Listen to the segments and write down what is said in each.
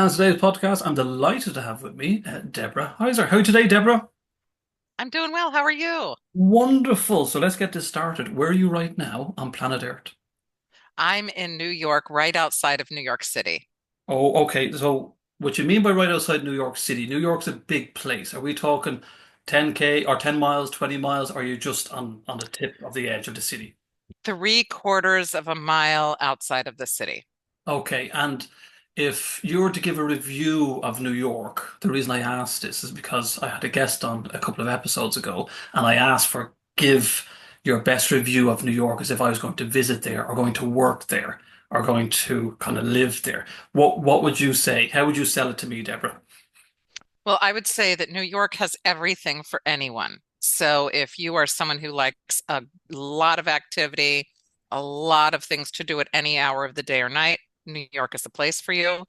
And today's podcast, I'm delighted to have with me Deborah Heiser. How are you today, Deborah? I'm doing well. How are you? Wonderful. So let's get this started. Where are you right now on planet Earth? I'm in New York, right outside of New York City. Oh, okay. So what you mean by right outside New York City? New York's a big place. Are we talking 10K or 10 miles, 20 miles? Or are you just on the tip of the edge of the city? 3/4 of a mile outside of the city. Okay. And if you were to give a review of New York, the reason I asked this is because I had a guest on a couple of episodes ago, and I asked for give your best review of New York as if I was going to visit there or going to work there or going to kind of live there. What would you say? How would you sell it to me, Deborah? Well, I would say that New York has everything for anyone. So if you are someone who likes a lot of activity, a lot of things to do at any hour of the day or night, New York is the place for you.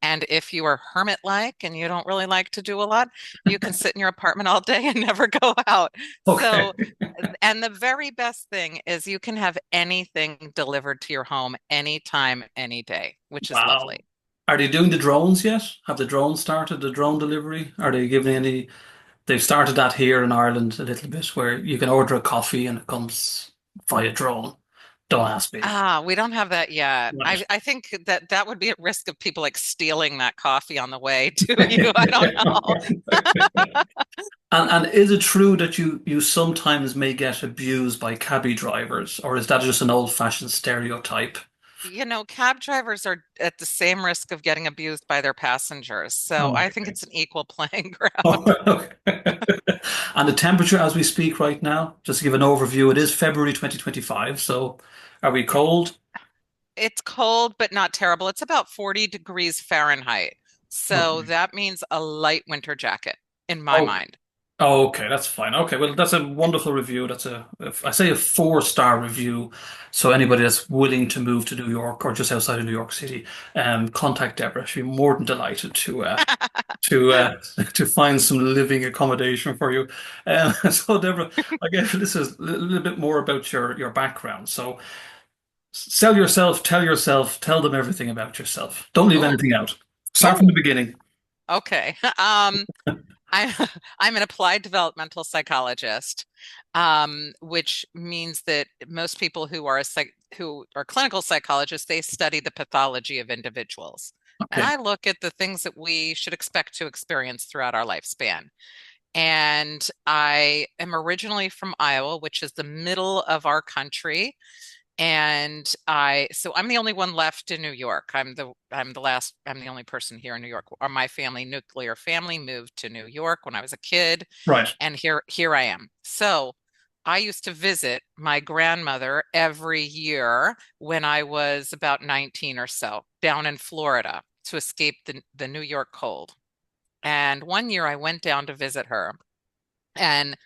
And if you are hermit-like and you don't really like to do a lot, you can sit in your apartment all day and never go out. Okay. So, and the very best thing is you can have anything delivered to your home anytime, any day, which is Wow. lovely. Are they doing the drones yet? Have the drones started the drone delivery? Are they giving any? They've started that here in Ireland a little bit, where you can order a coffee and it comes via drone. Don't ask me. We don't have that yet. Right. I think that that would be at risk of people like stealing that coffee on the way to you. I don't know. And is it true that you sometimes may get abused by cabbie drivers, or is that just an old-fashioned stereotype? Cab drivers are at the same risk of getting abused by their passengers. So I think Okay. it's an equal playing ground. Okay. And the temperature as we speak right now, just to give an overview, it is February 2025. So are we cold? It's cold, but not terrible. It's about 40 degrees Fahrenheit. So Okay. that means a light winter jacket in my Okay. mind. Okay, that's fine. Okay, well, that's a wonderful review. I say a four-star review. So anybody that's willing to move to New York or just outside of New York City, contact Deborah. She'd be more than delighted to to find some living accommodation for you. So Deborah, I guess this is a little bit more about your background. So sell yourself, tell them everything about yourself. Don't leave Oh, anything out. Start from the oh, beginning. okay. I I'm an applied developmental psychologist, which means that most people who are clinical psychologists, they study the pathology of individuals. And Okay. I look at the things that we should expect to experience throughout our lifespan. And I am originally from Iowa, which is the middle of our country. So I'm the only one left in New York. I'm the only person here in New York. Or my nuclear family moved to New York when I was a kid, Right. and here I am. So I used to visit my grandmother every year when I was about 19 or so down in Florida to escape the New York cold. And one year I went down to visit her, and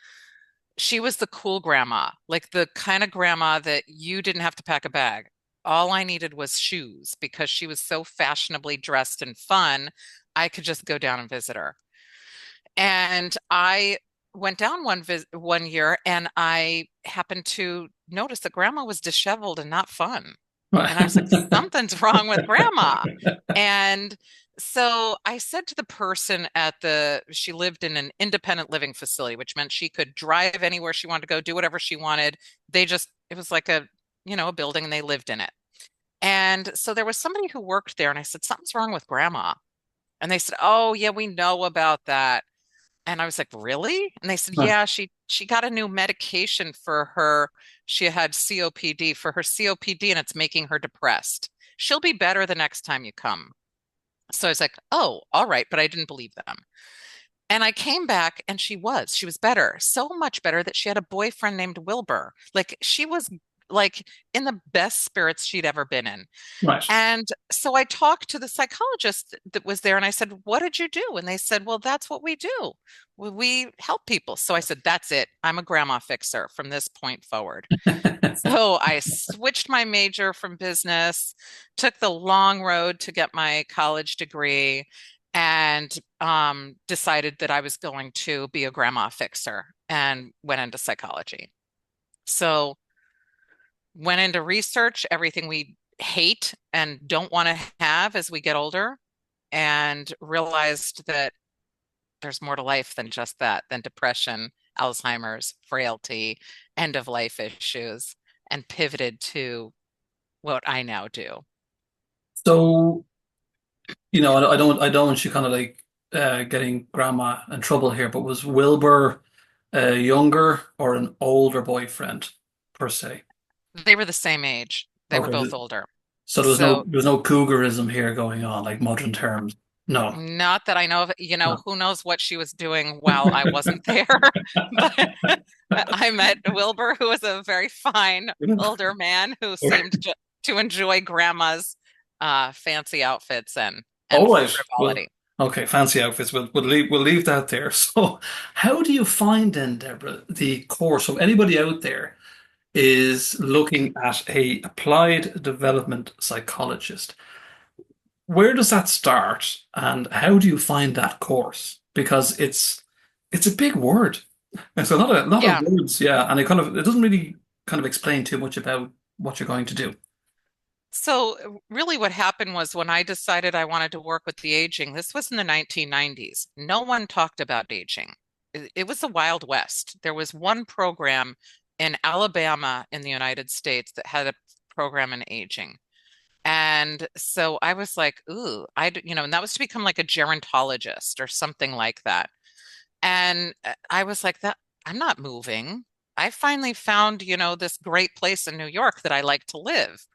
she was the cool grandma, like the kind of grandma that you didn't have to pack a bag. All I needed was shoes because she was so fashionably dressed and fun. I could just go down and visit her. And I went down one year and I happened to notice that grandma was disheveled and not fun. Right. And I was like, something's wrong with grandma. And so I said to the person she lived in an independent living facility, which meant she could drive anywhere she wanted to go, do whatever she wanted. It was like a building and they lived in it. And so there was somebody who worked there, and I said, something's wrong with grandma. And they said, oh, yeah, we know about that. And I was like, really? And they said, Right. yeah, she got a new medication for her. She had COPD for her COPD, and it's making her depressed. She'll be better the next time you come. So I was like, oh, all right, but I didn't believe them. And I came back and she was better, so much better that she had a boyfriend named Wilbur. Like she was like in the best spirits she'd ever been in. Right. And so I talked to the psychologist that was there and I said, what did you do? And they said, well, that's what we do. We help people. So I said, that's it. I'm a grandma fixer from this point forward. So I switched my major from business, took the long road to get my college degree, and decided that I was going to be a grandma fixer and went into psychology. So went into research, everything we hate and don't want to have as we get older. and realized that there's more to life than just that, than depression, Alzheimer's, frailty, end of life issues, and pivoted to what I now do. So, I don't want you kind of like getting grandma in trouble here, but was Wilbur a younger or an older boyfriend per se? They were the same age. They were both Okay. older. So So there was no cougarism here going on, like modern terms. No. not that I know of, No. who knows what she was doing while I wasn't there. But I met Wilbur, who was a very fine older man who seemed to enjoy grandma's fancy outfits and All right. Well, frivolity. okay, fancy outfits. We'll leave that there. So, how do you find then, Deborah, the course? So, anybody out there is looking at a applied development psychologist. Where does that start, and how do you find that course? Because it's a big word. It's a lot of Yeah. words, yeah, and it doesn't really kind of explain too much about what you're going to do. So really what happened was when I decided I wanted to work with the aging, this was in the 1990s. No one talked about aging. It was the Wild West. There was one program in Alabama in the United States that had a program in aging. And so I was like, ooh, and that was to become like a gerontologist or something like that. And I was like, that I'm not moving. I finally found, this great place in New York that I like to live.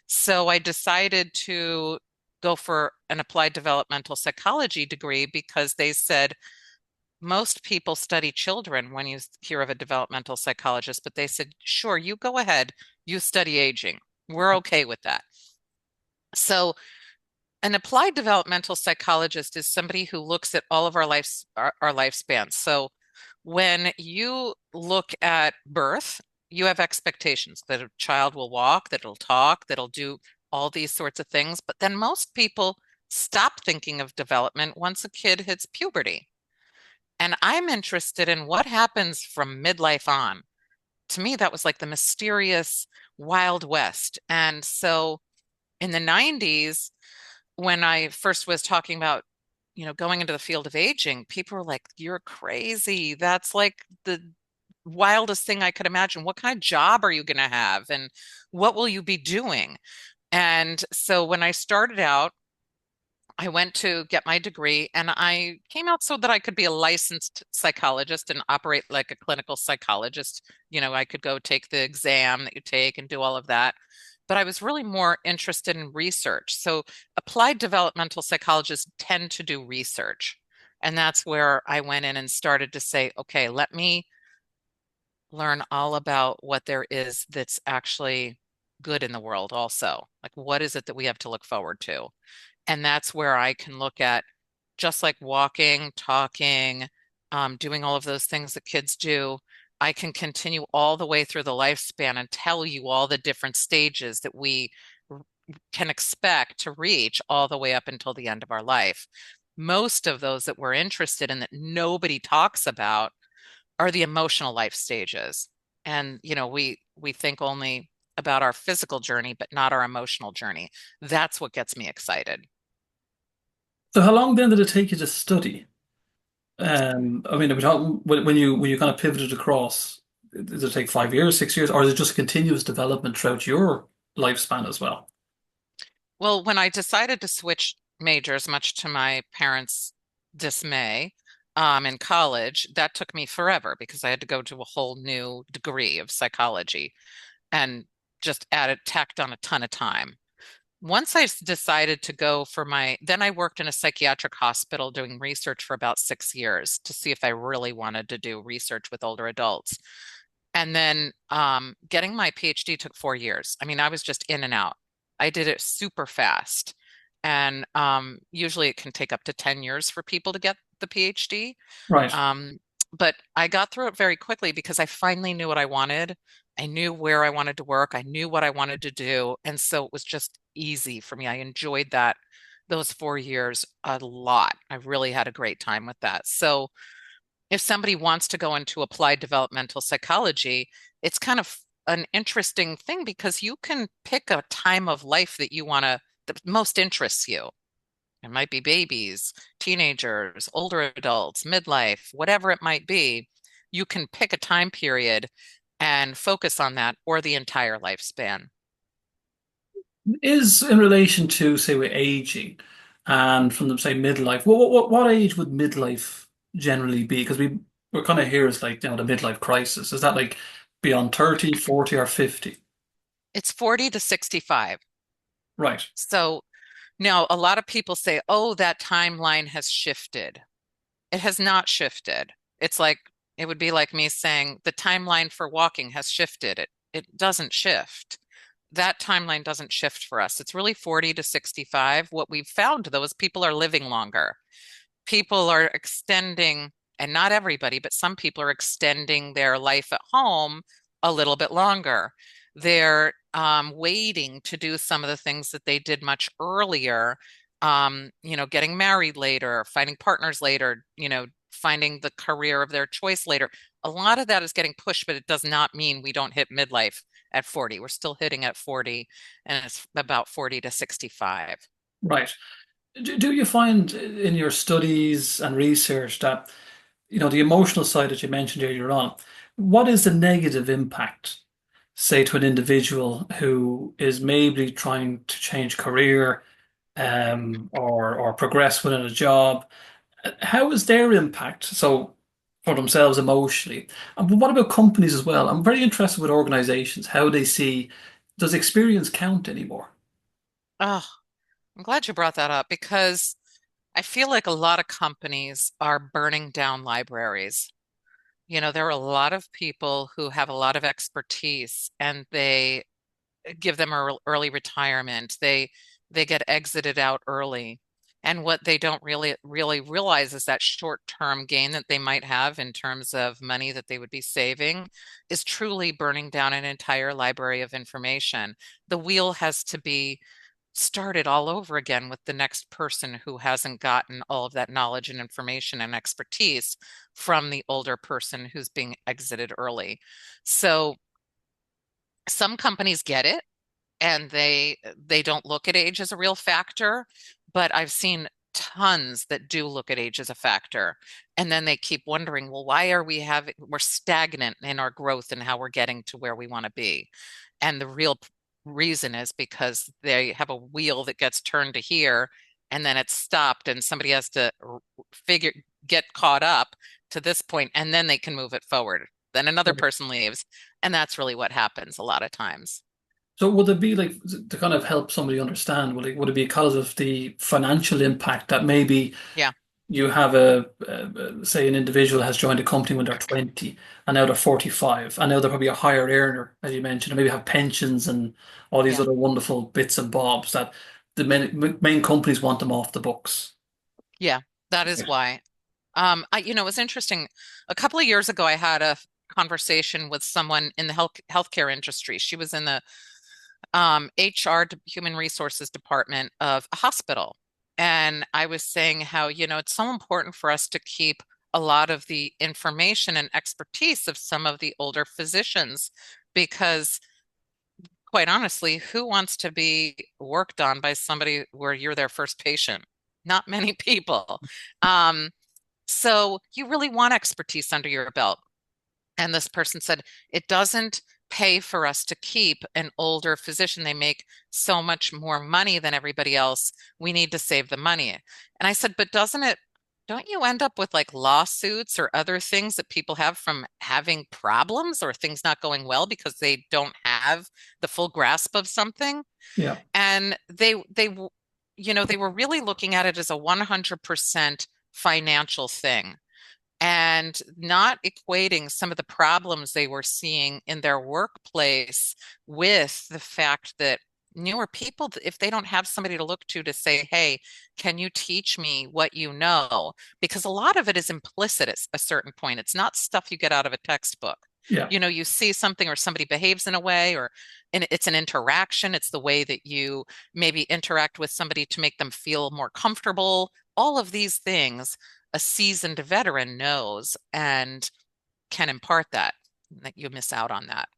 So I decided to go for an applied developmental psychology degree because they said most people study children when you hear of a developmental psychologist, but they said, sure, you go ahead, you study aging. We're okay with that. So an applied developmental psychologist is somebody who looks at all of our lifespans. So when you look at birth, you have expectations that a child will walk, that it'll talk, that it'll do all these sorts of things. But then most people stop thinking of development once a kid hits puberty. And I'm interested in what happens from midlife on. To me, that was like the mysterious Wild West. And so in the 90s, when I first was talking about, going into the field of aging, people were like, you're crazy. That's like the wildest thing I could imagine. What kind of job are you going to have? And what will you be doing? And so when I started out, I went to get my degree and I came out so that I could be a licensed psychologist and operate like a clinical psychologist. I could go take the exam that you take and do all of that. But I was really more interested in research. So applied developmental psychologists tend to do research. And that's where I went in and started to say, okay, let me learn all about what there is that's actually good in the world also. Like, what is it that we have to look forward to? And that's where I can look at just like walking, talking, doing all of those things that kids do. I can continue all the way through the lifespan and tell you all the different stages that we can expect to reach all the way up until the end of our life. Most of those that we're interested in that nobody talks about are the emotional life stages. And, we think only about our physical journey, but not our emotional journey. That's what gets me excited. So, how long then did it take you to study? I mean, when you kind of pivoted across, does it take 5 years, 6 years, or is it just continuous development throughout your lifespan as well? Well, when I decided to switch majors, much to my parents' dismay, in college, that took me forever because I had to go to a whole new degree of psychology and just tacked on a ton of time. Once I decided to go for then I worked in a psychiatric hospital doing research for about 6 years to see if I really wanted to do research with older adults. And then getting my PhD took 4 years. I mean, I was just in and out. I did it super fast. And usually it can take up to 10 years for people to get the PhD. Right. Um, but I got through it very quickly because I finally knew what I wanted. I knew where I wanted to work. I knew what I wanted to do. And so it was just easy for me. I enjoyed those 4 years a lot. I really had a great time with that. So if somebody wants to go into applied developmental psychology, it's kind of an interesting thing because you can pick a time of life that that most interests you. It might be babies, teenagers, older adults, midlife, whatever it might be. You can pick a time period and focus on that or the entire lifespan. Is in relation to, say, we're aging and from the, say, midlife, what age would midlife generally be? Because we're kind of here as like, the midlife crisis. Is that like beyond 30, 40, or 50? It's 40 to 65. Right. So now a lot of people say, oh, that timeline has shifted. It has not shifted. It's like it would be like me saying the timeline for walking has shifted. It doesn't shift. That timeline doesn't shift for us. It's really 40 to 65. What we've found though is people are living longer. People are extending, and not everybody, but some people are extending their life at home a little bit longer. They're waiting to do some of the things that they did much earlier, getting married later, finding partners later, finding the career of their choice later. A lot of that is getting pushed, but it does not mean we don't hit midlife at 40. We're still hitting at 40, and it's about 40 to 65. Right. Do you find in your studies and research that, the emotional side that you mentioned earlier on, what is the negative impact, say, to an individual who is maybe trying to change career, or progress within a job? How is their impact so for themselves emotionally? And what about companies as well? I'm very interested with organizations, how they see, does experience count anymore? Oh, I'm glad you brought that up because I feel like a lot of companies are burning down libraries. There are a lot of people who have a lot of expertise and they give them early retirement. They get exited out early. And what they don't really realize is that short-term gain that they might have in terms of money that they would be saving is truly burning down an entire library of information. The wheel has to be started all over again with the next person who hasn't gotten all of that knowledge and information and expertise from the older person who's being exited early. So some companies get it and they don't look at age as a real factor, but I've seen tons that do look at age as a factor. And then they keep wondering, well, why are we're stagnant in our growth and how we're getting to where we want to be. And the real reason is because they have a wheel that gets turned to here and then it's stopped and somebody has to figure get caught up to this point and then they can move it forward. Then another person leaves, and that's really what happens a lot of times. So would it be like, to kind of help somebody understand, would it be because of the financial impact that maybe Yeah, you have say an individual has joined a company when they're 20 and now they're 45 and now they're probably a higher earner, as you mentioned, and maybe have pensions and all these yeah, other wonderful bits and bobs that the main companies want them off the books. yeah, that is why. It was interesting. A couple of years ago, I had a conversation with someone in the healthcare industry. She was in the HR, Human Resources Department of a hospital. And I was saying how, it's so important for us to keep a lot of the information and expertise of some of the older physicians because quite honestly, who wants to be worked on by somebody where you're their first patient? Not many people. Um, so you really want expertise under your belt. And this person said, it doesn't pay for us to keep an older physician. They make so much more money than everybody else. We need to save the money. And I said, but don't you end up with like lawsuits or other things that people have from having problems or things not going well because they don't have the full grasp of something? Yeah. And they were really looking at it as a 100% financial thing and not equating some of the problems they were seeing in their workplace with the fact that newer people, if they don't have somebody to look to say, hey, can you teach me what you know? Because a lot of it is implicit at a certain point. It's not stuff you get out of a textbook. Yeah. You see something or somebody behaves in a way, or and it's an interaction. It's the way that you maybe interact with somebody to make them feel more comfortable. All of these things a seasoned veteran knows and can impart that you miss out on that.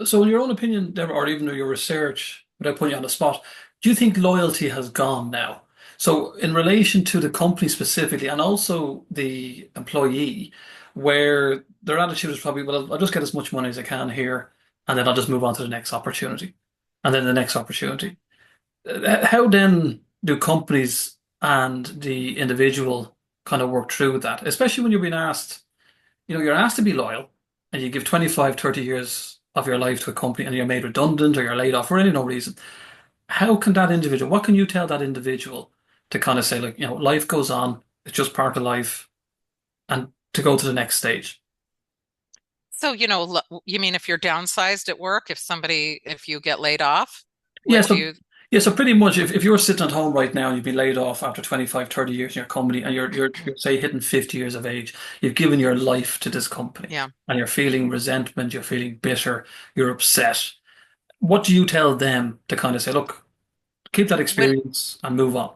So in your own opinion, Deborah, or even your research, without putting you on the spot, do you think loyalty has gone now? So in relation to the company specifically and also the employee, where their attitude is probably, well, I'll just get as much money as I can here, and then I'll just move on to the next opportunity, and then the next opportunity. How then do companies and the individual kind of work through that, especially when you're being asked, you're asked to be loyal and you give 25, 30 years of your life to a company and you're made redundant or you're laid off for any no reason. How can that individual, what can you tell that individual to kind of say, like, life goes on, it's just part of life, and to go to the next stage? So, you mean if you're downsized at work, if you get laid off, Yeah, what do so you, yeah, so pretty much if you're sitting at home right now and you've been laid off after 25, 30 years in your company and you're say hitting 50 years of age, you've given your life to this company yeah. and you're feeling resentment, you're feeling bitter, you're upset. What do you tell them to kind of say, look, keep that When experience and move on?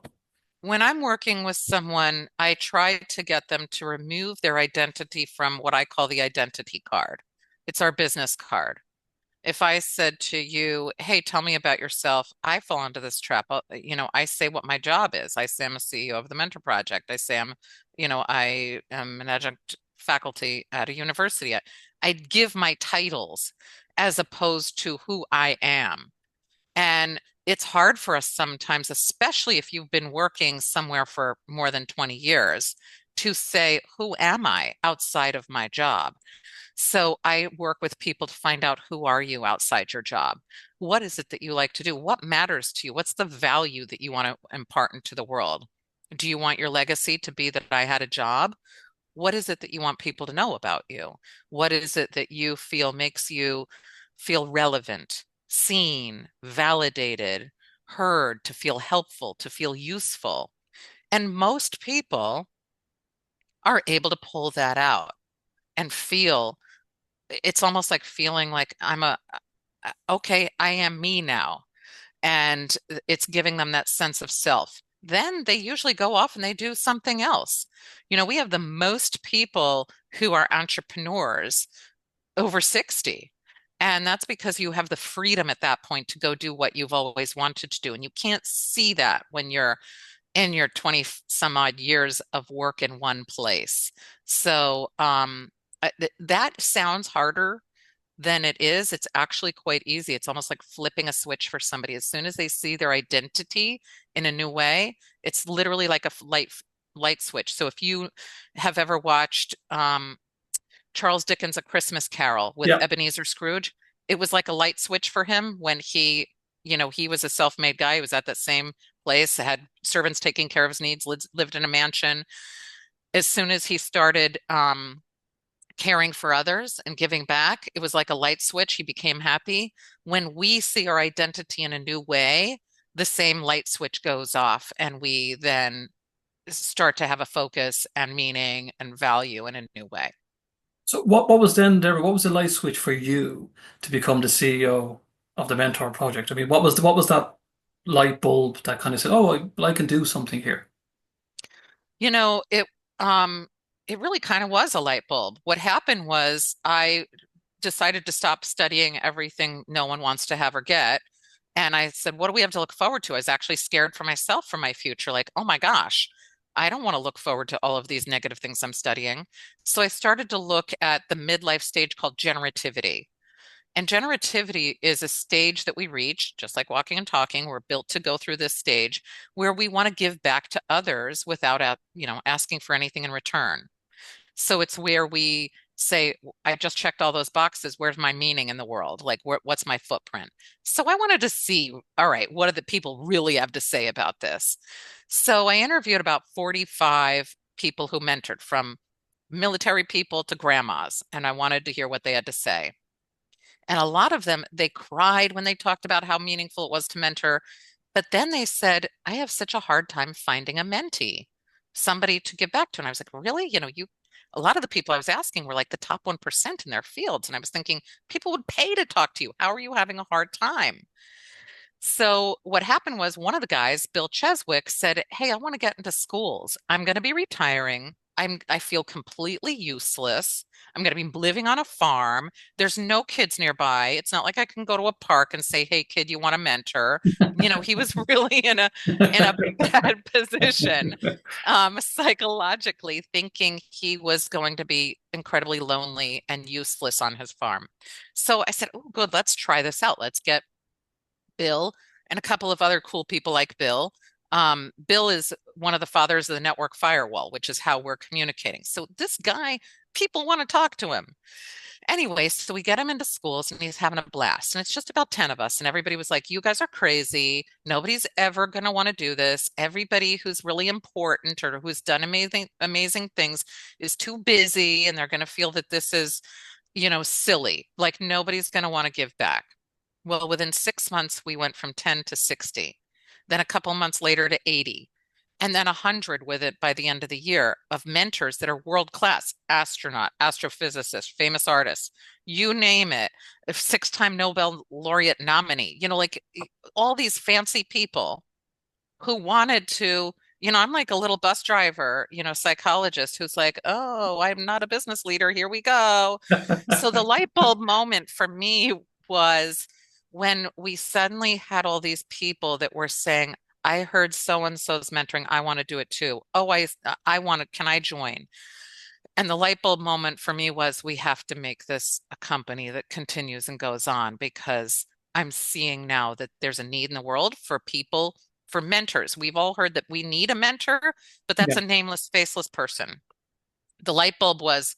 when I'm working with someone, I try to get them to remove their identity from what I call the identity card. It's our business card. If I said to you, "Hey, tell me about yourself," I fall into this trap. I say what my job is. I say I'm a CEO of the Mentor Project. I say I am an adjunct faculty at a university. I give my titles as opposed to who I am. And it's hard for us sometimes, especially if you've been working somewhere for more than 20 years, to say, who am I outside of my job? So I work with people to find out, who are you outside your job? What is it that you like to do? What matters to you? What's the value that you want to impart into the world? Do you want your legacy to be that I had a job? What is it that you want people to know about you? What is it that you feel makes you feel relevant, seen, validated, heard, to feel helpful, to feel useful? And most people are able to pull that out and feel it's almost like feeling like okay, I am me now. And it's giving them that sense of self. Then they usually go off and they do something else. We have the most people who are entrepreneurs over 60. And that's because you have the freedom at that point to go do what you've always wanted to do. And you can't see that when you're in your 20 some odd years of work in one place. So that sounds harder than it is. It's actually quite easy. It's almost like flipping a switch for somebody. As soon as they see their identity in a new way, it's literally like a light switch. So if you have ever watched Charles Dickens' A Christmas Carol with Yeah. Ebenezer Scrooge, it was like a light switch for him when he was a self-made guy. He was at that same place, had servants taking care of his needs, lived in a mansion. As soon as he started caring for others and giving back, it was like a light switch. He became happy. When we see our identity in a new way, the same light switch goes off, and we then start to have a focus and meaning and value in a new way. So what was then, Deborah, what was the light switch for you to become the CEO of the Mentor Project? I mean, what was that light bulb that kind of said, oh, I can do something here? You know, it um it really kind of was a light bulb. What happened was I decided to stop studying everything no one wants to have or get. And I said, what do we have to look forward to? I was actually scared for myself, for my future. Like, oh my gosh, I don't want to look forward to all of these negative things I'm studying. So I started to look at the midlife stage called generativity. And generativity is a stage that we reach, just like walking and talking. We're built to go through this stage where we want to give back to others without, asking for anything in return. So it's where we say, I just checked all those boxes. Where's my meaning in the world? Like, what's my footprint? So I wanted to see, all right, what do the people really have to say about this? So I interviewed about 45 people who mentored, from military people to grandmas, and I wanted to hear what they had to say. And a lot of them, they cried when they talked about how meaningful it was to mentor. But then they said, I have such a hard time finding a mentee, somebody to give back to. And I was like, really? A lot of the people I was asking were like the top 1% in their fields. And I was thinking, people would pay to talk to you. How are you having a hard time? So what happened was, one of the guys, Bill Cheswick, said, hey, I want to get into schools. I'm going to be retiring. I feel completely useless. I'm going to be living on a farm. There's no kids nearby. It's not like I can go to a park and say, "Hey kid, you want a mentor?" He was really in a bad position, psychologically, thinking he was going to be incredibly lonely and useless on his farm. So I said, "Oh, good, let's try this out. Let's get Bill and a couple of other cool people like Bill." Bill is one of the fathers of the network firewall, which is how we're communicating. So this guy, people want to talk to him. Anyway, so we get him into schools and he's having a blast. And it's just about 10 of us. And everybody was like, "You guys are crazy. Nobody's ever going to want to do this. Everybody who's really important or who's done amazing, amazing things is too busy. And they're going to feel that this is, silly. Like nobody's going to want to give back." Well, within 6 months, we went from 10 to 60, then a couple months later to 80, and then 100 with it by the end of the year of mentors that are world class: astronaut, astrophysicist, famous artists, you name it, a six-time Nobel laureate nominee, like all these fancy people who wanted to. I'm like a little bus driver, psychologist who's like, "Oh, I'm not a business leader. Here we go." So the light bulb moment for me was when we suddenly had all these people that were saying, "I heard so and so's mentoring. I want to do it too. Oh, I want to, can I join?" And the light bulb moment for me was, we have to make this a company that continues and goes on, because I'm seeing now that there's a need in the world for people, for mentors. We've all heard that we need a mentor, but that's Yeah. a nameless, faceless person. The light bulb was,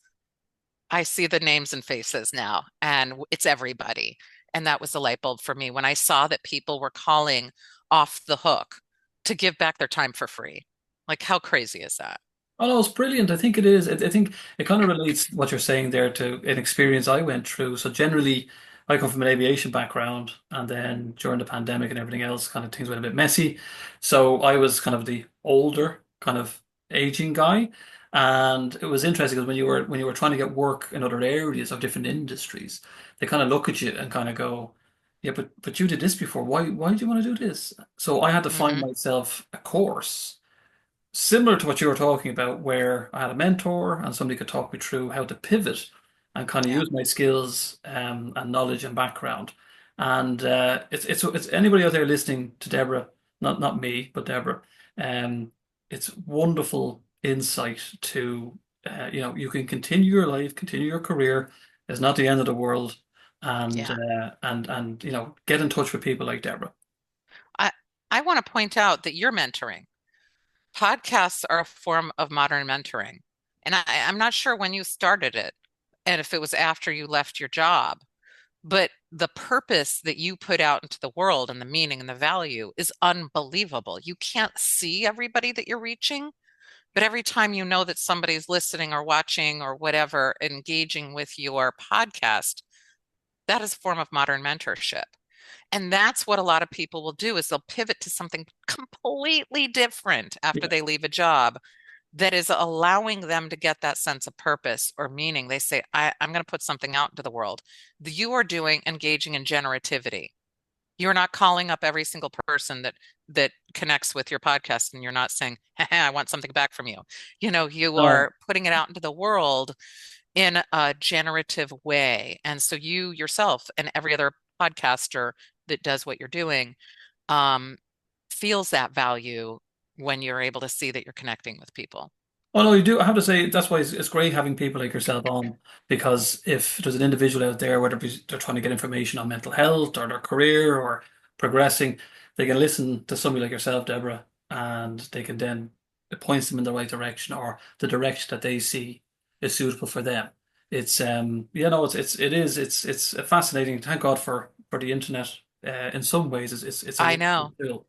I see the names and faces now, and it's everybody. And that was the light bulb for me when I saw that people were calling off the hook to give back their time for free. Like, how crazy is that? Oh, no, it's brilliant. I think it is. I think it kind of relates what you're saying there to an experience I went through. So generally, I come from an aviation background, and then during the pandemic and everything else, kind of things went a bit messy. So I was kind of the older, kind of aging guy, and it was interesting because when you were trying to get work in other areas of different industries, they kind of look at you and kind of go, "Yeah, but you did this before. Why do you want to do this?" So I had to find Hmm. myself a course similar to what you were talking about, where I had a mentor and somebody could talk me through how to pivot and kind of Yeah. use my skills and knowledge and background. And it's anybody out there listening to Deborah, not me, but Deborah. Um, it's wonderful insight to you can continue your life, continue your career. It's not the end of the world, and Yeah. get in touch with people like Deborah. I I want to point out that you're mentoring. Podcasts are a form of modern mentoring. And I'm not sure when you started it and if it was after you left your job, but the purpose that you put out into the world and the meaning and the value is unbelievable. You can't see everybody that you're reaching, but every time you know that somebody's listening or watching or whatever, engaging with your podcast, that is a form of modern mentorship. And that's what a lot of people will do, is they'll pivot to something completely different after Yeah. they leave a job that is allowing them to get that sense of purpose or meaning. They say, I'm going to put something out into the world. You are doing engaging in generativity. You're not calling up every single person that connects with your podcast, and you're not saying, I want something back from you. You No. are putting it out into the world in a generative way. And so you yourself and every other podcaster that does what you're doing um, feels that value when you're able to see that you're connecting with people. Oh no, you do. I have to say that's why it's great having people like yourself on, because if there's an individual out there, whether they're trying to get information on mental health or their career or progressing, they can listen to somebody like yourself, Deborah, and they can then it points them in the right direction, or the direction that they see is suitable for them. It's it's fascinating. Thank God for the internet. In some ways, it's a I wonderful know. tool.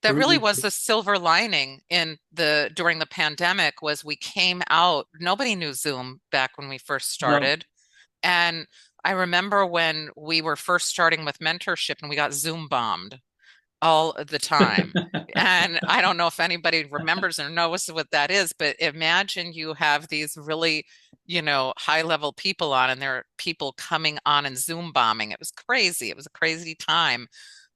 It That really really was the silver lining in the during the pandemic, was we came out. Nobody knew Zoom back when we first no. started. And I remember when we were first starting with mentorship and we got Zoom bombed all the time. And I don't know if anybody remembers or knows what that is, but imagine you have these really, high level people on, and there are people coming on and Zoom bombing. It was crazy. It was a crazy time.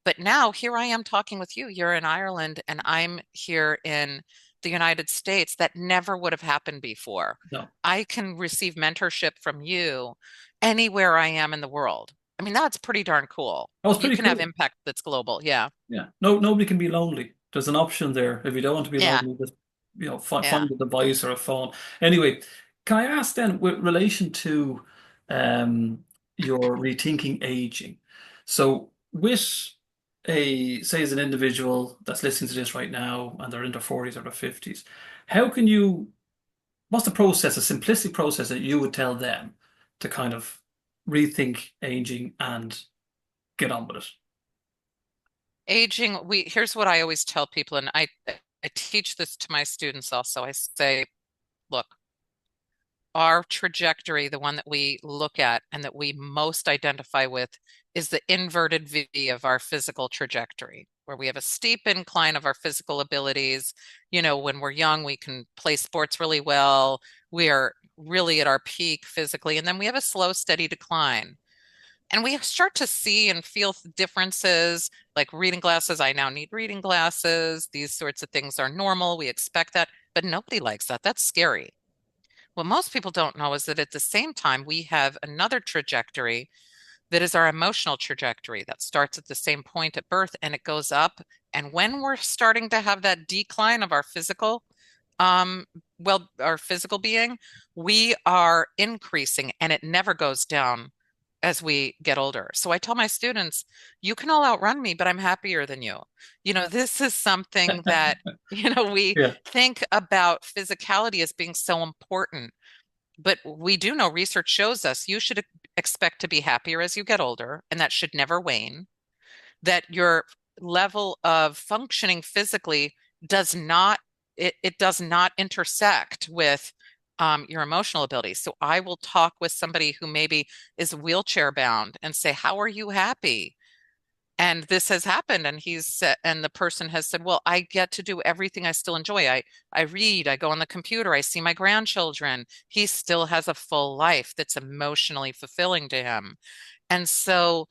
But now here I am talking with you. You're in Ireland and I'm here in the United States, that never would have happened before. No, I can receive mentorship from you anywhere I am in the world. I mean, that's pretty darn cool. that was You pretty can have cool. impact that's global. Yeah. Yeah. No, nobody can be lonely. There's an option there. If you don't want to be Yeah. lonely, just Yeah. find a device or a phone. Anyway, can I ask then, with relation to um, your rethinking aging? So, with a say as an individual that's listening to this right now and they're in their 40s or their 50s, how can you? What's the process, a simplistic process that you would tell them to kind of rethink aging and get on with it? Aging, here's what I always tell people, and I teach this to my students also. I say, look, our trajectory, the one that we look at and that we most identify with, is the inverted V of our physical trajectory, where we have a steep incline of our physical abilities. When we're young, we can play sports really well. We are really at our peak physically, and then we have a slow, steady decline. And we start to see and feel differences, like reading glasses. I now need reading glasses. These sorts of things are normal. We expect that, but nobody likes that. That's scary. What most people don't know is that at the same time, we have another trajectory that is our emotional trajectory that starts at the same point at birth and it goes up. And when we're starting to have that decline of our physical, our physical being, we are increasing and it never goes down as we get older. So I tell my students, you can all outrun me, but I'm happier than you. This is something that, we Yeah. think about physicality as being so important. But we do know research shows us you should expect to be happier as you get older, and that should never wane. That your level of functioning physically does not it does not intersect with your emotional ability. So I will talk with somebody who maybe is wheelchair bound and say, "How are you happy?" And this has happened, and he's said, and the person has said, "Well, I get to do everything I still enjoy. I read, I go on the computer, I see my grandchildren. He still has a full life that's emotionally fulfilling to him." And so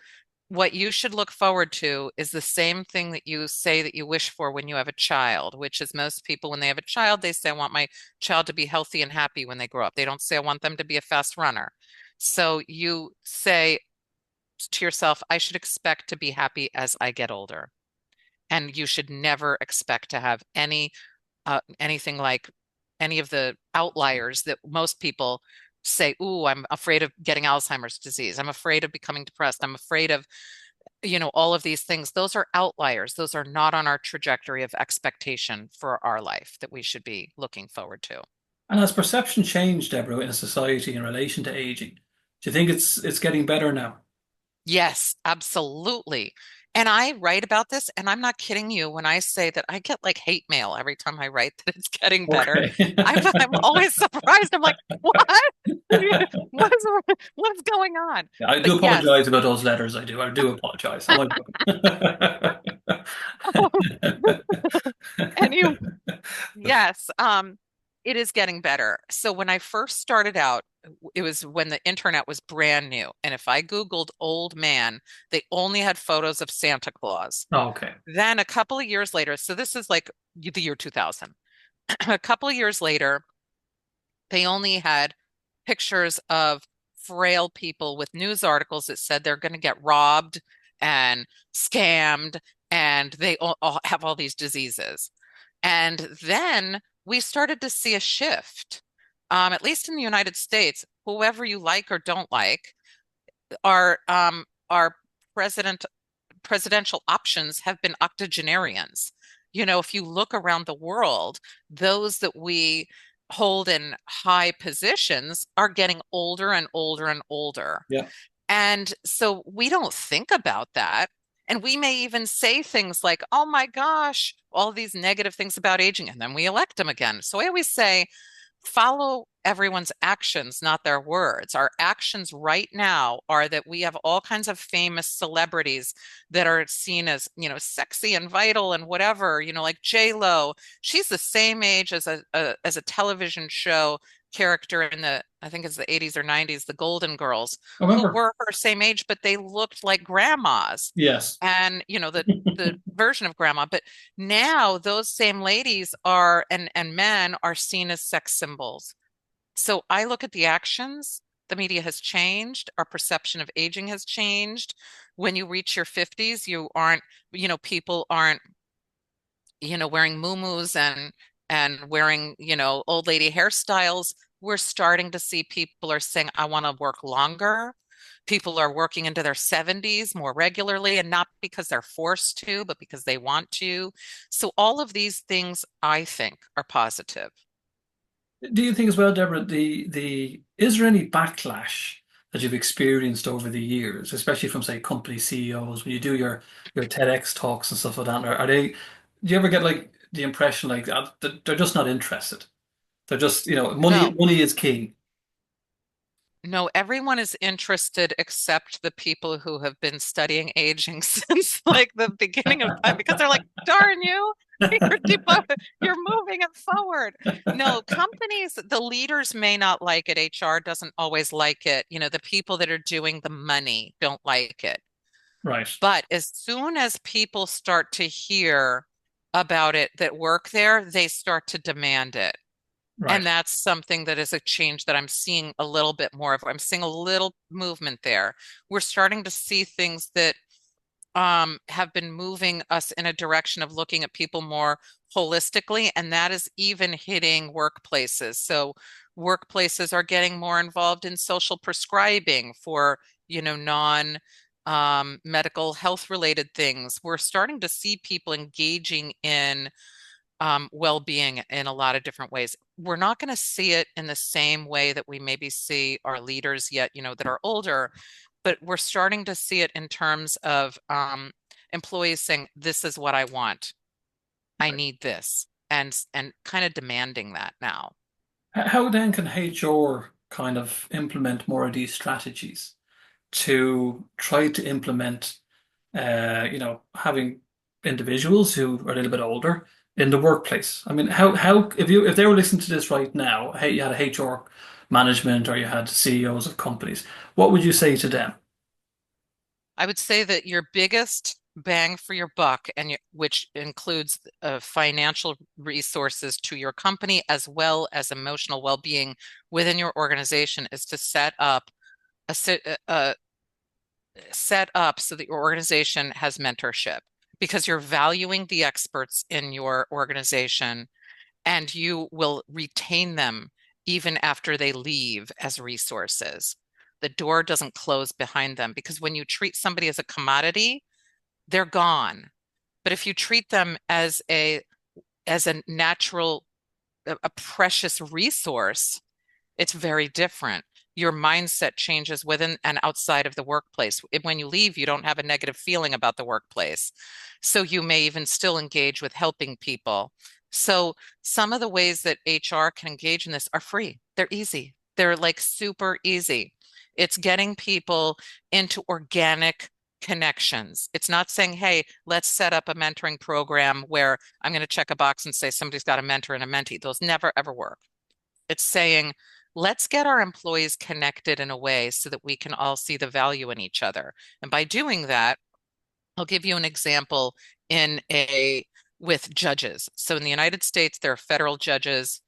what you should look forward to is the same thing that you say that you wish for when you have a child, which is most people, when they have a child, they say, "I want my child to be healthy and happy when they grow up." They don't say, "I want them to be a fast runner." So you say to yourself, "I should expect to be happy as I get older." And you should never expect to have anything like any of the outliers that most people say, "Ooh, I'm afraid of getting Alzheimer's disease. I'm afraid of becoming depressed. I'm afraid of, all of these things." Those are outliers. Those are not on our trajectory of expectation for our life that we should be looking forward to. And has perception changed, Deborah, in a society in relation to aging? Do you think it's getting better now? Yes, absolutely. And I write about this, and I'm not kidding you when I say that I get like hate mail every time I write that it's getting better. Okay. I'm always surprised. I'm like, what? What's what's going on? Yeah, I But do yes, apologize about those letters. I do. I do apologize. I'm only and you, yes, it is getting better. So when I first started out, it was when the internet was brand new. And if I Googled old man, they only had photos of Santa Claus. Okay. Then a couple of years later, so this is like the year 2000. A couple of years later, they only had pictures of frail people with news articles that said they're going to get robbed and scammed and they all have all these diseases. And then we started to see a shift, at least in the United States. Whoever you like or don't like, our presidential options have been octogenarians. If you look around the world, those that we hold in high positions are getting older and older and older. Yeah. And so we don't think about that. And we may even say things like, "Oh my gosh," all these negative things about aging, and then we elect them again. So I always say, follow everyone's actions, not their words. Our actions right now are that we have all kinds of famous celebrities that are seen as, sexy and vital and whatever, like J Lo. She's the same age as a television show character in the I think it's the 80s or 90s, the Golden Girls, I who remember. were her same age, but they looked like grandmas. Yes. And the version of grandma. But now those same ladies are and men are seen as sex symbols. So I look at the actions. The media has changed. Our perception of aging has changed. When you reach your 50s, you aren't, people aren't, wearing muumuus and wearing, old lady hairstyles. We're starting to see people are saying, I want to work longer. People are working into their 70s more regularly, and not because they're forced to, but because they want to. So all of these things, I think, are positive. Do you think as well, Deborah, the is there any backlash that you've experienced over the years, especially from say company CEOs when you do your TEDx talks and stuff like that? Are they? Do you ever get like the impression like that they're just not interested? They're just, No, money is king. no, everyone is interested except the people who have been studying aging since like the beginning of time because they're like, darn you, you're moving it forward. No, companies, the leaders may not like it. HR doesn't always like it. The people that are doing the money don't like it. Right, But as soon as people start to hear about it that work there, they start to demand it. And right, that's something that is a change that I'm seeing a little bit more of. I'm seeing a little movement there. We're starting to see things that have been moving us in a direction of looking at people more holistically, and that is even hitting workplaces. So workplaces are getting more involved in social prescribing for, non medical health related things. We're starting to see people engaging in well-being in a lot of different ways. We're not going to see it in the same way that we maybe see our leaders yet, that are older, but we're starting to see it in terms of employees saying, "This is what I want. I right. need this," and kind of demanding that now. How then can HR kind of implement more of these strategies to try to implement, having individuals who are a little bit older in the workplace? I mean, how if they were listening to this right now, hey, you had a HR management or you had CEOs of companies, what would you say to them? I would say that your biggest bang for your buck, which includes financial resources to your company as well as emotional well-being within your organization, is to a set up so that your organization has mentorship because you're valuing the experts in your organization and you will retain them even after they leave as resources. The door doesn't close behind them because when you treat somebody as a commodity, they're gone. But if you treat them as a natural, a precious resource, it's very different. Your mindset changes within and outside of the workplace. When you leave, you don't have a negative feeling about the workplace. So you may even still engage with helping people. So some of the ways that HR can engage in this are free. They're easy. They're like super easy. It's getting people into organic connections. It's not saying, hey, let's set up a mentoring program where I'm going to check a box and say somebody's got a mentor and a mentee. Those never ever work. It's saying, let's get our employees connected in a way so that we can all see the value in each other. And by doing that, I'll give you an example in a with judges. So in the United States, there are federal judges,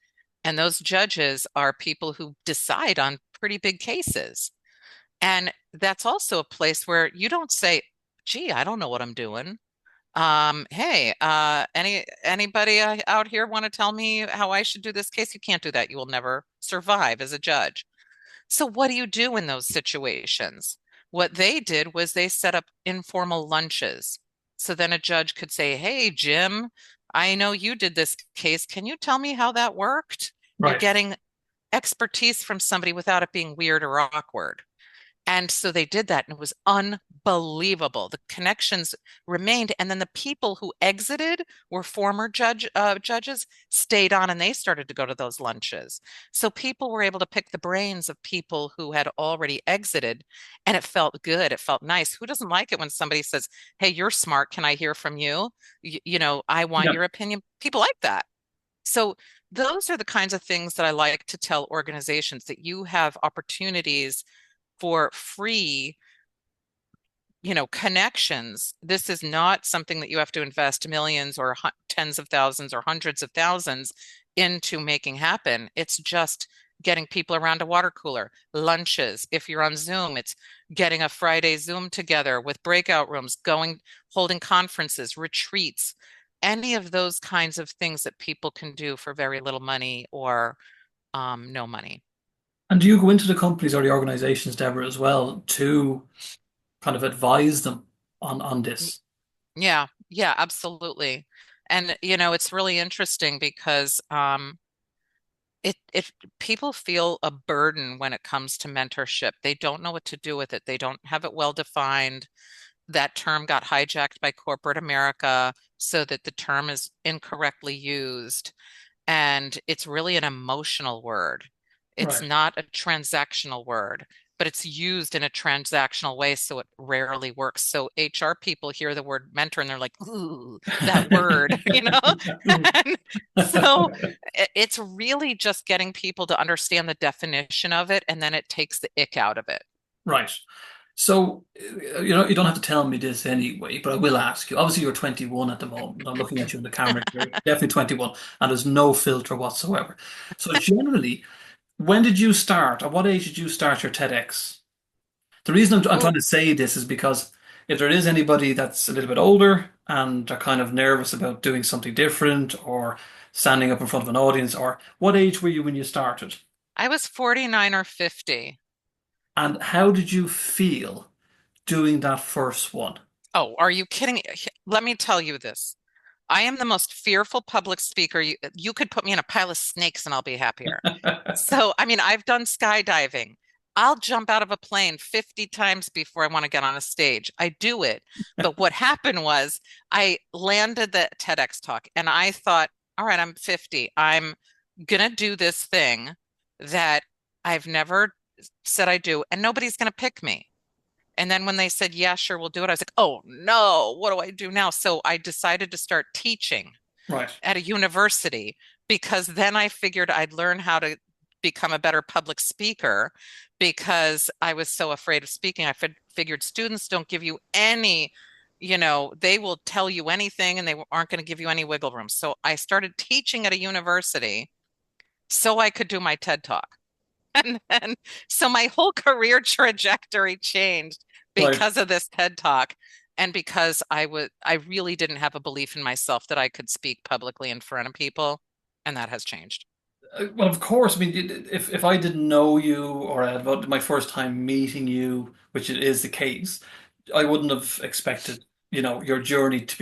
and those judges are people who decide on pretty big cases. And that's also a place where you don't say, gee, I don't know what I'm doing. Hey, anybody out here want to tell me how I should do this case? You can't do that. You will never survive as a judge. So what do you do in those situations? What they did was they set up informal lunches. So then a judge could say, "Hey, Jim, I know you did this case. Can you tell me how that worked?" You're Right. getting expertise from somebody without it being weird or awkward. And so they did that, and it was unbelievable. The connections remained, and then the people who exited were former judges, stayed on, and they started to go to those lunches. So people were able to pick the brains of people who had already exited, and it felt good. It felt nice. Who doesn't like it when somebody says, "Hey, you're smart. Can I hear from you? I want Yeah. your opinion." People like that. So those are the kinds of things that I like to tell organizations, that you have opportunities for free, connections. This is not something that you have to invest millions or tens of thousands or hundreds of thousands into making happen. It's just getting people around a water cooler, lunches. If you're on Zoom, it's getting a Friday Zoom together with breakout rooms, holding conferences, retreats, any of those kinds of things that people can do for very little money or no money. And do you go into the companies or the organizations, Deborah, as well, to kind of advise them on this? Yeah, yeah, absolutely. And it's really interesting because it people feel a burden when it comes to mentorship. They don't know what to do with it. They don't have it well defined. That term got hijacked by corporate America so that the term is incorrectly used. And it's really an emotional word. It's Right. not a transactional word, but it's used in a transactional way, so it rarely works. So HR people hear the word mentor and they're like, ooh, that word, And so it's really just getting people to understand the definition of it, and then it takes the ick out of it. Right. So, you don't have to tell me this anyway, but I will ask you. Obviously, you're 21 at the moment. I'm looking at you in the camera. You're definitely 21, and there's no filter whatsoever. So, generally, when did you start? At what age did you start your TEDx? The reason I'm Oh, trying to say this is because if there is anybody that's a little bit older and they're kind of nervous about doing something different or standing up in front of an audience, or what age were you when you started? I was 49 or 50. And how did you feel doing that first one? Oh, are you kidding? Let me tell you this. I am the most fearful public speaker. You could put me in a pile of snakes and I'll be happier. So, I mean, I've done skydiving. I'll jump out of a plane 50 times before I want to get on a stage. I do it. But what happened was I landed the TEDx talk and I thought, all right, I'm 50. I'm gonna do this thing that I've never said I do, and nobody's gonna pick me. And then when they said, yeah, sure, we'll do it, I was like, oh no, what do I do now? So I decided to start teaching Right. at a university, because then I figured I'd learn how to become a better public speaker, because I was so afraid of speaking. I figured students don't give you any, they will tell you anything and they aren't going to give you any wiggle room. So I started teaching at a university so I could do my TED Talk. And then, so my whole career trajectory changed Right. because of this TED Talk. And because I really didn't have a belief in myself that I could speak publicly in front of people. And that has changed. Well, of course. I mean, if I didn't know you or I had my first time meeting you, which it is the case, I wouldn't have expected, your journey to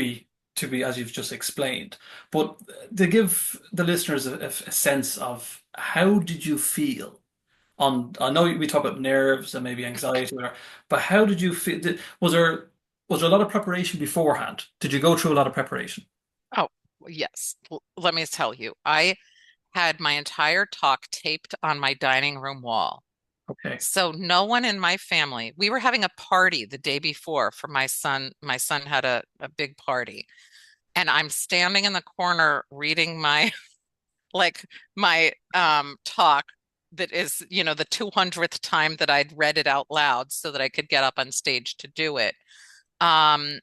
be as you've just explained. But to give the listeners a sense of how did you feel I know we talk about nerves and maybe anxiety, or whatever, but how did you feel? Was there a lot of preparation beforehand? Did you go through a lot of preparation? Oh, yes. Let me tell you, I had my entire talk taped on my dining room wall. Okay. So no one in my family, we were having a party the day before for my son. My son had a big party. And I'm standing in the corner reading my like my talk that is, the 200th time that I'd read it out loud so that I could get up on stage to do it. Um,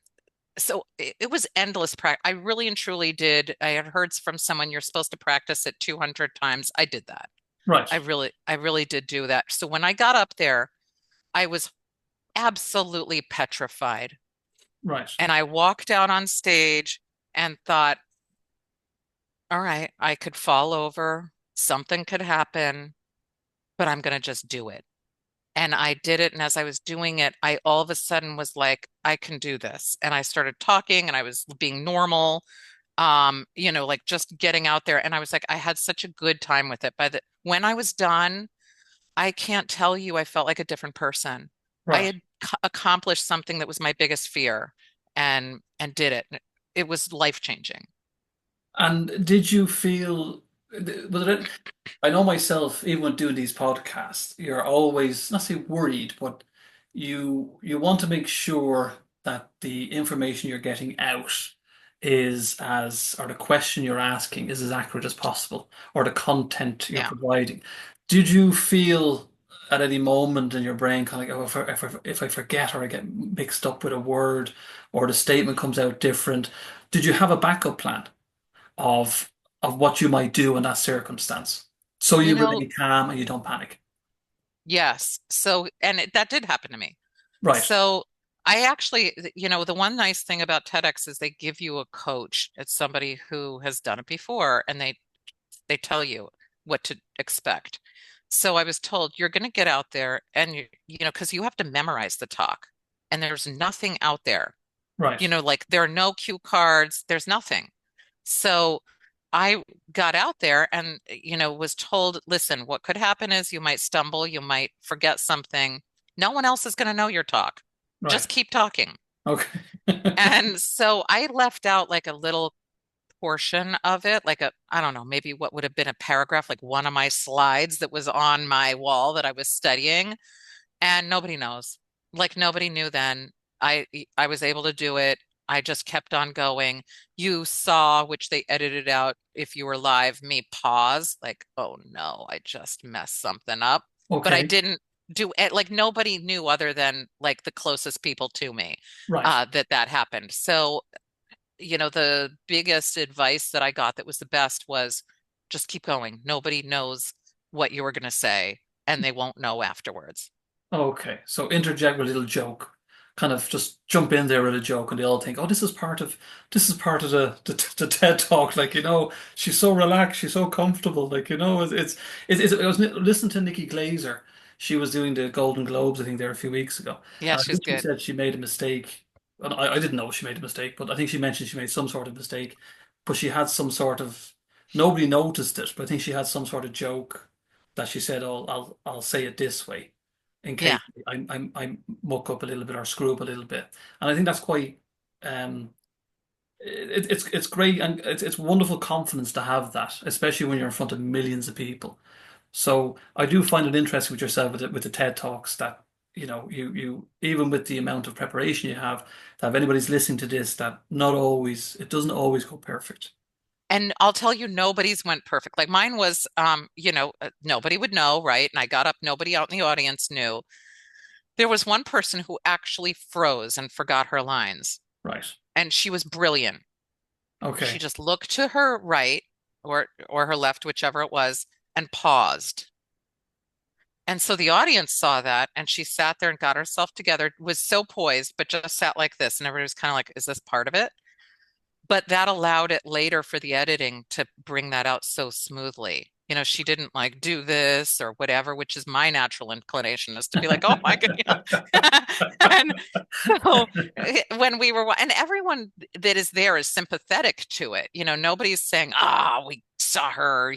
so it was endless practice. I really and truly did. I had heard from someone, you're supposed to practice it 200 times. I did that. Right. I really did do that. So when I got up there, I was absolutely petrified. Right. And I walked out on stage and thought, all right, I could fall over, something could happen, but I'm going to just do it. And I did it. And as I was doing it, I all of a sudden was like, I can do this. And I started talking and I was being normal, like just getting out there. And I was like, I had such a good time with it. When I was done, I can't tell you, I felt like a different person. I Right. had accomplished something that was my biggest fear, and did it. It was life changing. And did you feel, was it, I know myself, even when doing these podcasts, you're always, not say worried, but you want to make sure that the information you're getting out or the question you're asking is as accurate as possible, or the content you're Yeah. providing. Did you feel at any moment in your brain kind of like, oh, if I forget or I get mixed up with a word or the statement comes out different, did you have a backup plan of what you might do in that circumstance so You you know, remain calm and you don't panic? yes. So, and that did happen to me. Right, So I actually, the one nice thing about TEDx is they give you a coach. It's somebody who has done it before, and they tell you what to expect. So I was told you're going to get out there and because you have to memorize the talk, and there's nothing out there. right, Like there are no cue cards, there's nothing. So I got out there and, was told, listen, what could happen is you might stumble, you might forget something. No one else is going to know your talk. right. Just keep talking. Okay. And so I left out like a little portion of it, like I don't know, maybe what would have been a paragraph, like one of my slides that was on my wall that I was studying, and nobody knows. Like nobody knew then. I was able to do it. I just kept on going. You saw, which they edited out if you were live, me pause, like, oh no, I just messed something up. But I Okay. didn't do it. Like nobody knew other than like the closest people to me Right. that happened. So, the biggest advice that I got that was the best was just keep going. Nobody knows what you were going to say, and they won't know afterwards. Okay, so interject with a little joke, kind of just jump in there with a joke, and they all think, "Oh, this is part of the TED talk." Like, she's so relaxed, she's so comfortable. Like, I was listening to Nikki Glazer. She was doing the Golden Globes, I think, there a few weeks ago, Yeah, and I she's think she good. said she made a mistake. And I didn't know she made a mistake, but I think she mentioned she made some sort of mistake, but she had some sort of nobody noticed it, but I think she had some sort of joke that she said, "Oh, I'll say it this way." In Yeah. case I muck up a little bit or screw up a little bit. And I think that's quite um it's great, and it's wonderful confidence to have that, especially when you're in front of millions of people. So I do find it interesting with yourself with the TED Talks that you even with the amount of preparation you have, that if anybody's listening to this, that not always it doesn't always go perfect. And I'll tell you, nobody's went perfect. Like mine was, nobody would know, right? And I got up, nobody out in the audience knew. There was one person who actually froze and forgot her lines, Right. and she was brilliant. She Okay. just looked to her right or her left, whichever it was, and paused. And so the audience saw that, and she sat there and got herself together, was so poised, but just sat like this. And everybody was kind of like, is this part of it? But that allowed it later for the editing to bring that out so smoothly. She didn't like do this or whatever, which is my natural inclination is to be like, oh my God, And so when we were, and everyone that is there is sympathetic to it. Nobody's saying, we saw her,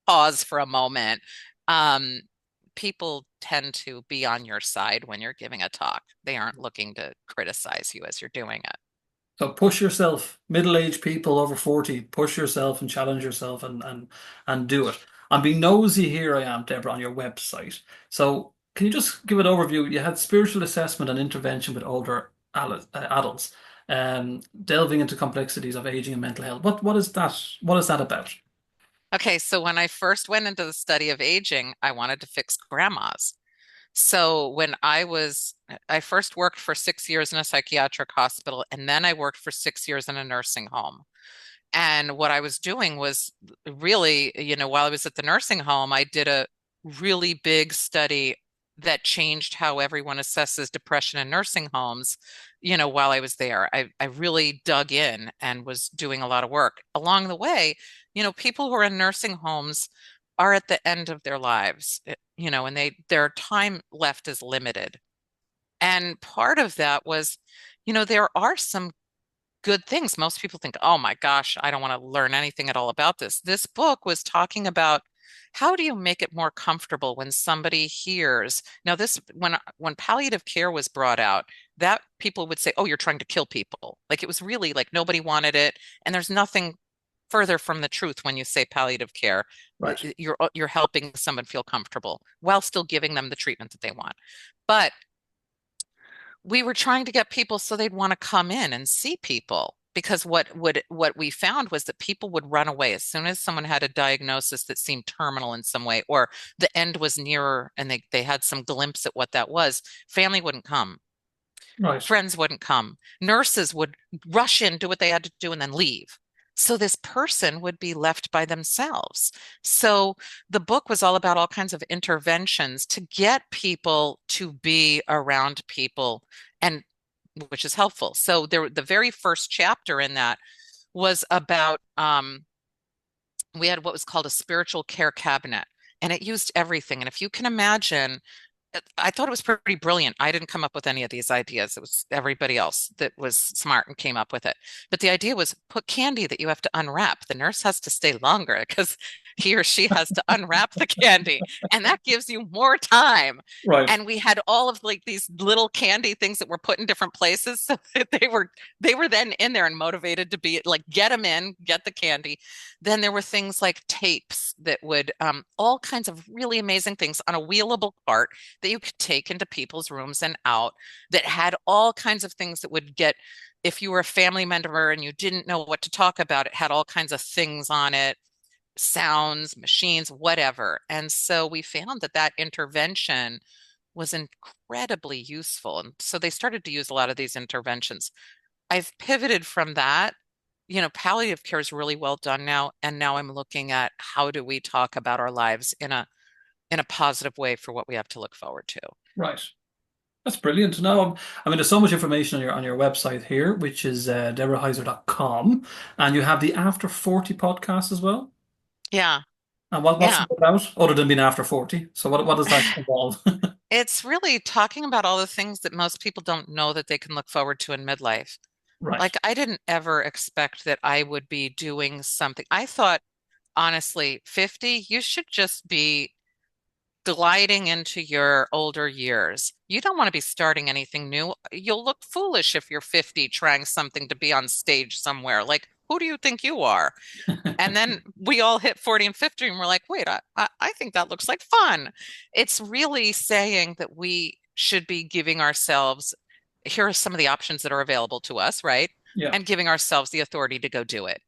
pause for a moment. Um, People tend to be on your side when you're giving a talk. They aren't looking to criticize you as you're doing it. So push yourself, middle-aged people over 40, push yourself and challenge yourself and do it. I'm being nosy here, I am, Deborah, on your website. So can you just give an overview? You had spiritual assessment and intervention with older adults, delving into complexities of aging and mental health. What is that? What is that about? Okay, so when I first went into the study of aging, I wanted to fix grandmas. So I first worked for 6 years in a psychiatric hospital, and then I worked for 6 years in a nursing home. And what I was doing was really, while I was at the nursing home, I did a really big study that changed how everyone assesses depression in nursing homes, while I was there. I really dug in and was doing a lot of work. Along the way, people who are in nursing homes are at the end of their lives, and their time left is limited. And part of that was, there are some good things. Most people think, oh my gosh, I don't want to learn anything at all about this. This book was talking about how do you make it more comfortable when somebody hears. Now, when palliative care was brought out, that people would say, oh, you're trying to kill people. Like it was really like nobody wanted it. And there's nothing further from the truth when you say palliative care. Right. You're helping someone feel comfortable while still giving them the treatment that they want. But we were trying to get people so they'd want to come in and see people. because what we found was that people would run away as soon as someone had a diagnosis that seemed terminal in some way, or the end was nearer and they had some glimpse at what that was. Family wouldn't come. Right. Friends wouldn't come. Nurses would rush in, do what they had to do, and then leave. So this person would be left by themselves. So the book was all about all kinds of interventions to get people to be around people, and which is helpful. So the very first chapter in that was about we had what was called a spiritual care cabinet, and it used everything. And if you can imagine, I thought it was pretty brilliant. I didn't come up with any of these ideas. It was everybody else that was smart and came up with it. But the idea was put candy that you have to unwrap. The nurse has to stay longer because he or she has to unwrap the candy, and that gives you more time. Right. And we had all of like these little candy things that were put in different places, so that they were then in there and motivated to be like, get them in, get the candy. Then there were things like tapes that would all kinds of really amazing things on a wheelable cart that you could take into people's rooms and out, that had all kinds of things that would get, if you were a family member and you didn't know what to talk about, it had all kinds of things on it, sounds, machines, whatever. And so we found that that intervention was incredibly useful. And so they started to use a lot of these interventions. I've pivoted from that. Palliative care is really well done now. And now I'm looking at how do we talk about our lives in a positive way for what we have to look forward to. Right. That's brilliant to know. I mean, there's so much information on your website here, which is deborahheiser.com, and you have the After 40 podcast as well. Yeah, And what's yeah. it about, other than being after 40? So what does that involve? It's really talking about all the things that most people don't know that they can look forward to in midlife. Right. Like, I didn't ever expect that I would be doing something. I thought, honestly, 50, you should just be gliding into your older years. You don't want to be starting anything new. You'll look foolish if you're 50 trying something to be on stage somewhere. Like, who do you think you are? And then we all hit 40 and 50 and we're like, wait, I think that looks like fun. It's really saying that we should be giving ourselves, here are some of the options that are available to us, right? Yeah. And giving ourselves the authority to go do it.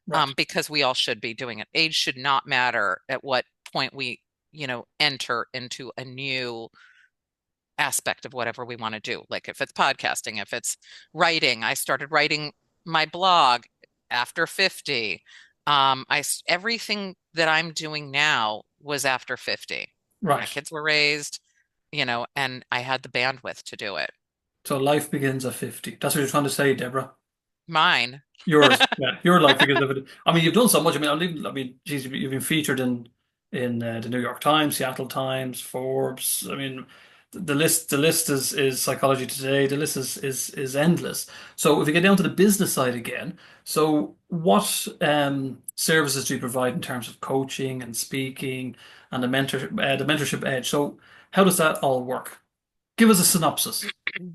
Right. Because we all should be doing it. Age should not matter at what point we, enter into a new aspect of whatever we want to do. Like if it's podcasting, if it's writing, I started writing my blog after 50. Everything that I'm doing now was after 50. My Right. kids were raised, and I had the bandwidth to do it. So life begins at 50. That's what you're trying to say, Deborah. Mine. Yours, yeah, your life begins at 50. I mean, you've done so much. I mean, geez, you've been featured in the New York Times, Seattle Times, Forbes. I mean, the list is Psychology Today. The list is endless. So if we get down to the business side again, so what services do you provide in terms of coaching and speaking and the mentorship edge? So how does that all work? Give us a synopsis.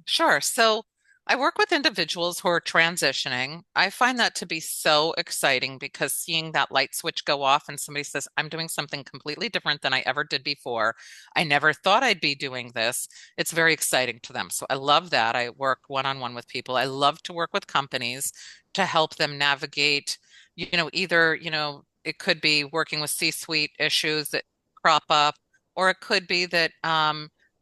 Sure. So I work with individuals who are transitioning. I find that to be so exciting because seeing that light switch go off and somebody says, I'm doing something completely different than I ever did before. I never thought I'd be doing this. It's very exciting to them. So I love that. I work one-on-one with people. I love to work with companies to help them navigate, either, it could be working with C-suite issues that crop up, or it could be that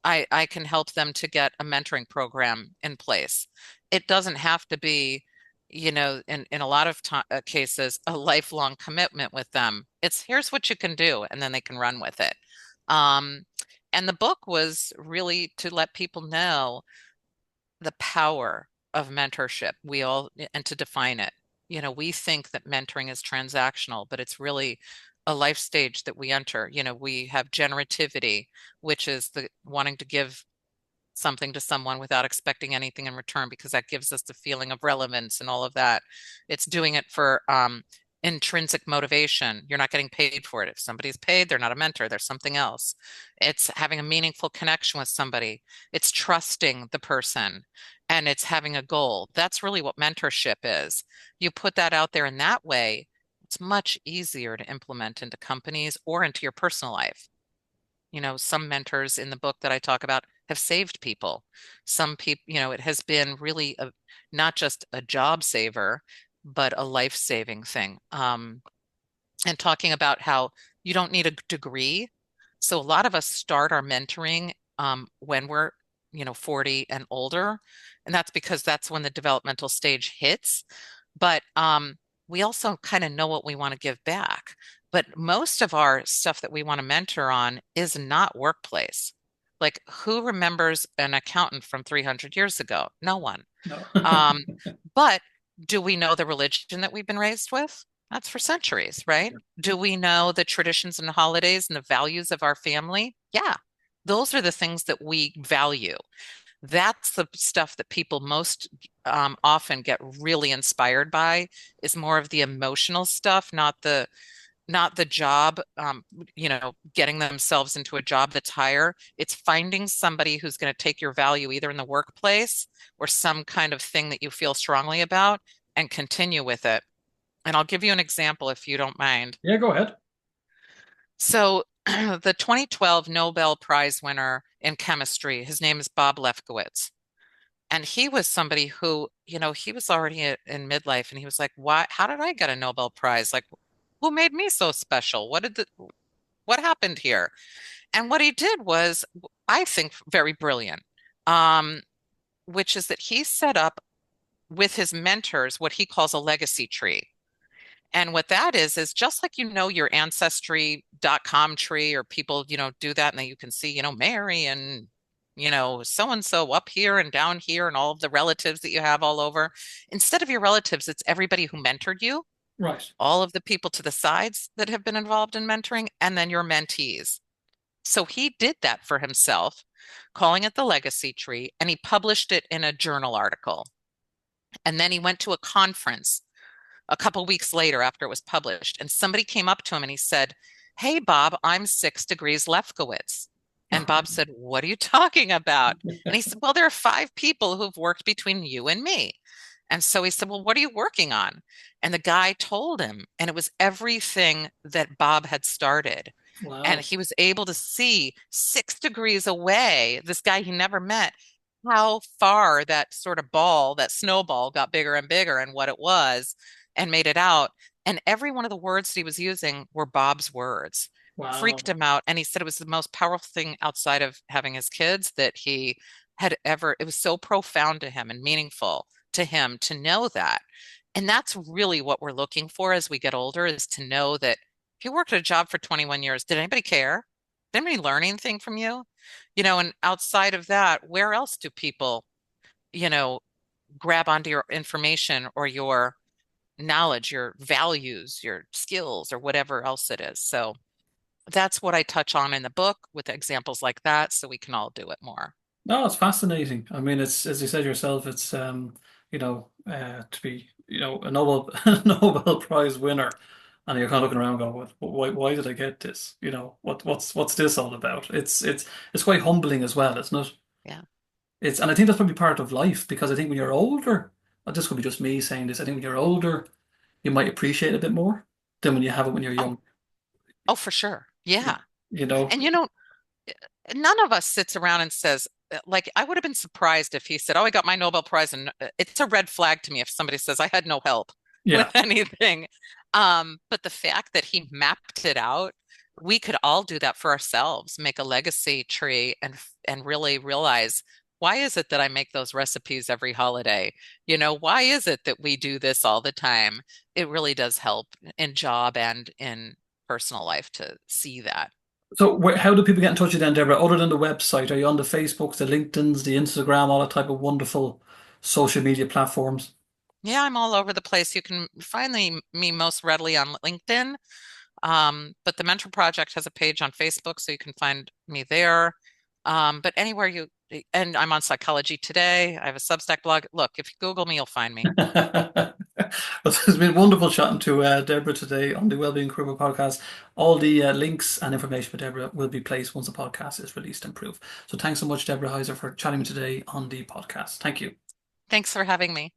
I can help them to get a mentoring program in place. It doesn't have to be, in a lot of cases, a lifelong commitment with them. It's here's what you can do, and then they can run with it. Um, and the book was really to let people know the power of mentorship. And to define it. We think that mentoring is transactional, but it's really a life stage that we enter. We have generativity, which is the wanting to give something to someone without expecting anything in return, because that gives us the feeling of relevance and all of that. It's doing it for intrinsic motivation. You're not getting paid for it. If somebody's paid, they're not a mentor, they're something else. It's having a meaningful connection with somebody. It's trusting the person, and it's having a goal. That's really what mentorship is. You put that out there in that way, it's much easier to implement into companies or into your personal life. Some mentors in the book that I talk about have saved people. Some people, it has been really not just a job saver, but a life-saving thing. And talking about how you don't need a degree. So a lot of us start our mentoring when we're, 40 and older, and that's because that's when the developmental stage hits. But we also kind of know what we want to give back. But most of our stuff that we want to mentor on is not workplace. Like, who remembers an accountant from 300 years ago? No one. No. Um, but do we know the religion that we've been raised with? That's for centuries, right? Do we know the traditions and holidays and the values of our family? Yeah. Those are the things that we value. That's the stuff that people most often get really inspired by, is more of the emotional stuff, not the job, getting themselves into a job that's higher. It's finding somebody who's going to take your value either in the workplace or some kind of thing that you feel strongly about and continue with it. And I'll give you an example if you don't mind. Yeah, go ahead. So, the 2012 Nobel Prize winner in chemistry, his name is Bob Lefkowitz. And he was somebody who, he was already in midlife and he was like, why, how did I get a Nobel Prize? Like, who made me so special? What happened here? And what he did was, I think, very brilliant, um, which is that he set up with his mentors what he calls a legacy tree. And what that is just like, your ancestry.com tree, or people, do that and then you can see, Mary and, so and so up here and down here and all of the relatives that you have all over. Instead of your relatives, it's everybody who mentored you, Right. all of the people to the sides that have been involved in mentoring, and then your mentees. So he did that for himself, calling it the legacy tree, and he published it in a journal article. And then he went to a conference a couple weeks later after it was published, and somebody came up to him and he said, "Hey, Bob, I'm 6 degrees Lefkowitz." And Bob said, "What are you talking about?" And he said, "Well, there are 5 people who've worked between you and me." And so he said, "Well, what are you working on?" And the guy told him, and it was everything that Bob had started. And Wow. he was able to see 6 degrees away, this guy he never met, how far that sort of ball, that snowball, got bigger and bigger and what it was, and made it out. And every one of the words that he was using were Bob's words. Freaked Wow. him out. And he said it was the most powerful thing outside of having his kids that he had ever, it was so profound to him and meaningful to him to know that. And that's really what we're looking for as we get older, is to know that if you worked at a job for 21 years, did anybody care? Did anybody learn anything from you? And outside of that, where else do people, you know, grab onto your information or your knowledge, your values, your skills, or whatever else it is? So that's what I touch on in the book with examples like that, so we can all do it more. No, it's fascinating. I mean, it's as you said yourself, it's to be, a Nobel Nobel Prize winner, and you're kind of looking around going, why did I get this? What's this all about? It's quite humbling as well, isn't it? Yeah. And I think that's probably part of life, because I think when you're older, this could be just me saying this, I think when you're older, you might appreciate it a bit more than when you have it when you're Oh, young. oh, for sure. You, Yeah. you know? And none of us sits around and says, like, I would have been surprised if he said, "Oh, I got my Nobel Prize." And it's a red flag to me if somebody says, "I had no help with Yeah. anything." But the fact that he mapped it out, we could all do that for ourselves, make a legacy tree and really realize, why is it that I make those recipes every holiday? Why is it that we do this all the time? It really does help in job and in personal life to see that. So how do people get in touch with you then, Deborah? Other than the website, are you on the Facebooks, the LinkedIn's, the Instagram, all that type of wonderful social media platforms? Yeah, I'm all over the place. You can find me most readily on LinkedIn, but the Mentor Project has a page on Facebook, so you can find me there. But anywhere and I'm on Psychology Today. I have a Substack blog. Look, if you Google me, you'll find me. Well, it's been wonderful chatting to Deborah today on the Wellbeing Career podcast. All the links and information for Deborah will be placed once the podcast is released and approved. So thanks so much, Deborah Heiser, for chatting with me today on the podcast. Thank you. Thanks for having me.